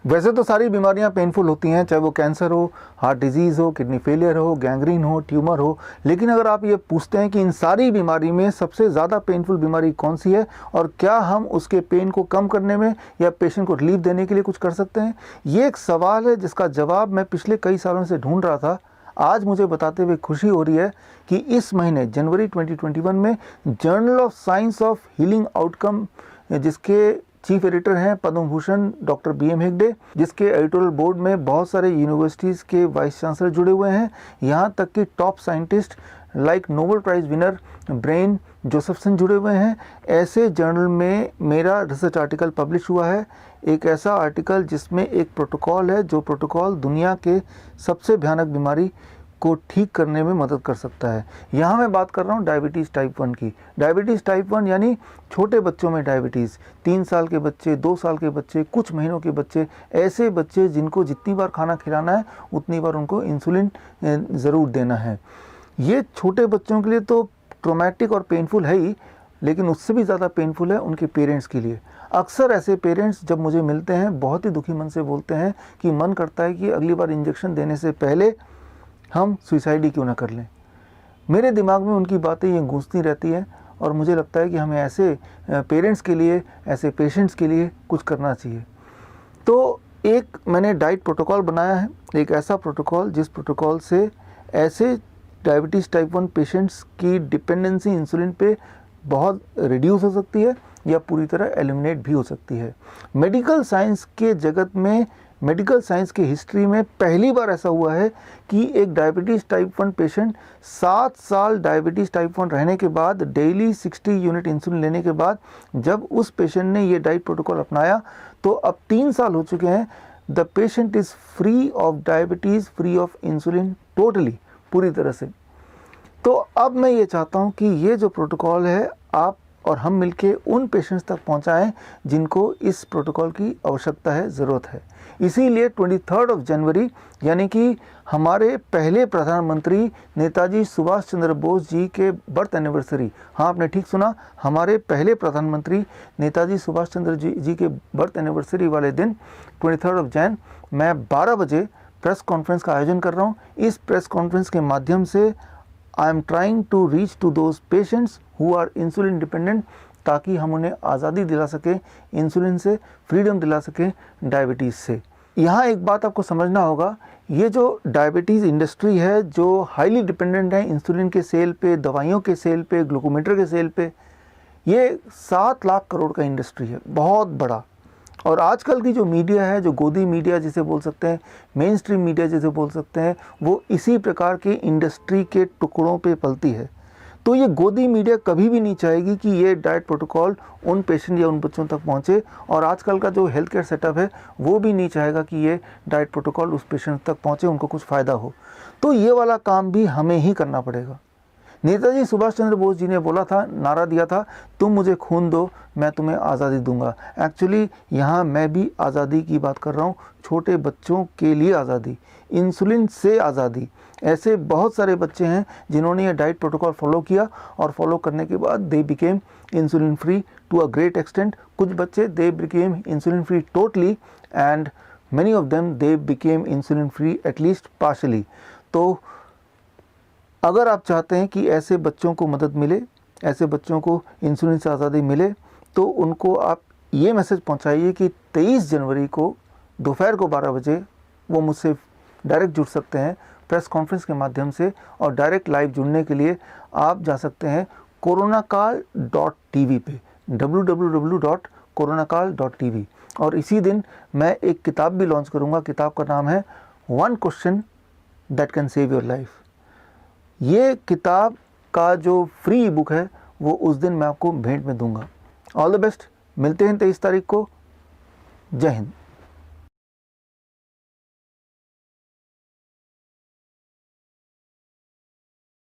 वैसे तो सारी बीमारियां पेनफुल होती हैं, चाहे वो कैंसर हो, हार्ट डिजीज़ हो, किडनी फेलियर हो, गैंग्रीन हो, ट्यूमर हो। लेकिन अगर आप ये पूछते हैं कि इन सारी बीमारी में सबसे ज़्यादा पेनफुल बीमारी कौन सी है और क्या हम उसके पेन को कम करने में या पेशेंट को रिलीफ देने के लिए कुछ कर सकते हैं, ये एक सवाल है जिसका जवाब मैं पिछले कई सालों से ढूंढ रहा था। आज मुझे बताते हुए खुशी हो रही है कि इस महीने जनवरी 2021 में journal of science of healing outcome, जिसके चीफ एडिटर हैं पद्म भूषण डॉक्टर BM हेगड़े, जिसके एडिटोरियल बोर्ड में बहुत सारे यूनिवर्सिटीज़ के वाइस चांसलर जुड़े हुए हैं, यहाँ तक कि top scientist like Nobel prize winner brain Josephson जुड़े हुए हैं। ऐसे जर्नल में मेरा रिसर्च आर्टिकल पब्लिश हुआ है, एक ऐसा आर्टिकल जिसमें एक प्रोटोकॉल है, जो प्रोटोकॉल दुनिया के सबसे भयानक बीमारी को ठीक करने में मदद कर सकता है। यहाँ मैं बात कर रहा हूँ डायबिटीज़ टाइप 1 की। डायबिटीज़ टाइप 1 यानी छोटे बच्चों में डायबिटीज़, 3 साल के बच्चे, 2 साल के बच्चे, कुछ महीनों के बच्चे, ऐसे बच्चे जिनको जितनी बार खाना खिलाना है उतनी बार उनको इंसुलिन ज़रूर देना है। ये छोटे बच्चों के लिए तो ट्रॉमेटिक और पेनफुल है ही, लेकिन उससे भी ज़्यादा पेनफुल है उनके पेरेंट्स के लिए। अक्सर ऐसे पेरेंट्स जब मुझे मिलते हैं बहुत ही दुखी मन से बोलते हैं कि मन करता है कि अगली बार इंजेक्शन देने से पहले हम सुसाइड ही क्यों ना कर लें। मेरे दिमाग में उनकी बातें ये गूंजती रहती हैं और मुझे लगता है कि हमें ऐसे पेरेंट्स के लिए, ऐसे पेशेंट्स के लिए कुछ करना चाहिए। तो एक मैंने डाइट प्रोटोकॉल बनाया है, एक ऐसा प्रोटोकॉल जिस प्रोटोकॉल से ऐसे डायबिटीज़ टाइप 1 पेशेंट्स की डिपेंडेंसी इंसुलिन पे बहुत रिड्यूस हो सकती है या पूरी तरह एलिमिनेट भी हो सकती है। मेडिकल साइंस के जगत में, मेडिकल साइंस की हिस्ट्री में पहली बार ऐसा हुआ है कि एक डायबिटीज़ टाइप 1 पेशेंट 7 साल डायबिटीज़ टाइप 1 रहने के बाद, डेली 60 यूनिट इंसुलिन लेने के बाद, जब उस पेशेंट ने ये डाइट प्रोटोकॉल अपनाया तो अब 3 साल हो चुके हैं, the patient is free of diabetes, free of insulin totally, पूरी तरह से। तो अब मैं ये चाहता हूँ कि ये जो प्रोटोकॉल है आप और हम मिलके उन पेशेंट्स तक पहुँचाएँ जिनको इस प्रोटोकॉल की आवश्यकता है, ज़रूरत है। इसीलिए 23 जनवरी यानी कि हमारे पहले प्रधानमंत्री नेताजी सुभाष चंद्र बोस जी के बर्थ एनिवर्सरी, हाँ आपने ठीक सुना, हमारे पहले प्रधानमंत्री नेताजी सुभाष चंद्र जी के बर्थ एनिवर्सरी वाले दिन 23 जैन मैं 12 बजे प्रेस कॉन्फ्रेंस का आयोजन कर रहा हूँ। इस प्रेस कॉन्फ्रेंस के माध्यम से I am trying to reach to those patients who are insulin dependent, ताकि हम उन्हें आज़ादी दिला सकें इंसुलिन से, फ्रीडम दिला सकें डायबिटीज़ से। यहाँ एक बात आपको समझना होगा, ये जो डायबिटीज़ इंडस्ट्री है जो हाईली डिपेंडेंट है इंसुलिन के सेल पे, दवाइयों के सेल पे, ग्लूकोमीटर के सेल पे, ये 7 लाख करोड़ का इंडस्ट्री है, बहुत बड़ा। और आजकल की जो मीडिया है, जो गोदी मीडिया जिसे बोल सकते हैं, मेन स्ट्रीम मीडिया जिसे बोल सकते हैं, वो इसी प्रकार के इंडस्ट्री के टुकड़ों पे पलती है। तो ये गोदी मीडिया कभी भी नहीं चाहेगी कि ये डाइट प्रोटोकॉल उन पेशेंट या उन बच्चों तक पहुंचे, और आजकल का जो हेल्थ केयर सेटअप है वो भी नहीं चाहेगा कि ये डाइट प्रोटोकॉल उस पेशेंट तक पहुंचे, उनको कुछ फ़ायदा हो। तो ये वाला काम भी हमें ही करना पड़ेगा। नेताजी सुभाष चंद्र बोस जी ने बोला था, नारा दिया था, तुम मुझे खून दो मैं तुम्हें आज़ादी दूंगा। एक्चुअली यहाँ मैं भी आज़ादी की बात कर रहा हूँ, छोटे बच्चों के लिए आज़ादी, इंसुलिन से आज़ादी। ऐसे बहुत सारे बच्चे हैं जिन्होंने ये डाइट प्रोटोकॉल फॉलो किया और फॉलो करने के बाद they became insulin free to a great extent. कुछ बच्चे they became insulin free totally and many of them they became insulin free at least partially. तो अगर आप चाहते हैं कि ऐसे बच्चों को मदद मिले, ऐसे बच्चों को इंसुलिन से आज़ादी मिले, तो उनको आप ये मैसेज पहुंचाइए कि 23 जनवरी को दोपहर को 12 बजे वो मुझसे डायरेक्ट जुड़ सकते हैं प्रेस कॉन्फ्रेंस के माध्यम से। और डायरेक्ट लाइव जुड़ने के लिए आप जा सकते हैं coronakaal.tv पे, www.coronakaal.tv। और इसी दिन मैं एक किताब भी लॉन्च करूंगा। किताब का नाम है 1 question that can save your life. ये किताब का जो फ्री ई बुक है वो उस दिन मैं आपको भेंट में दूंगा। ऑल द बेस्ट, मिलते हैं 23 तारीख को। जय हिंद।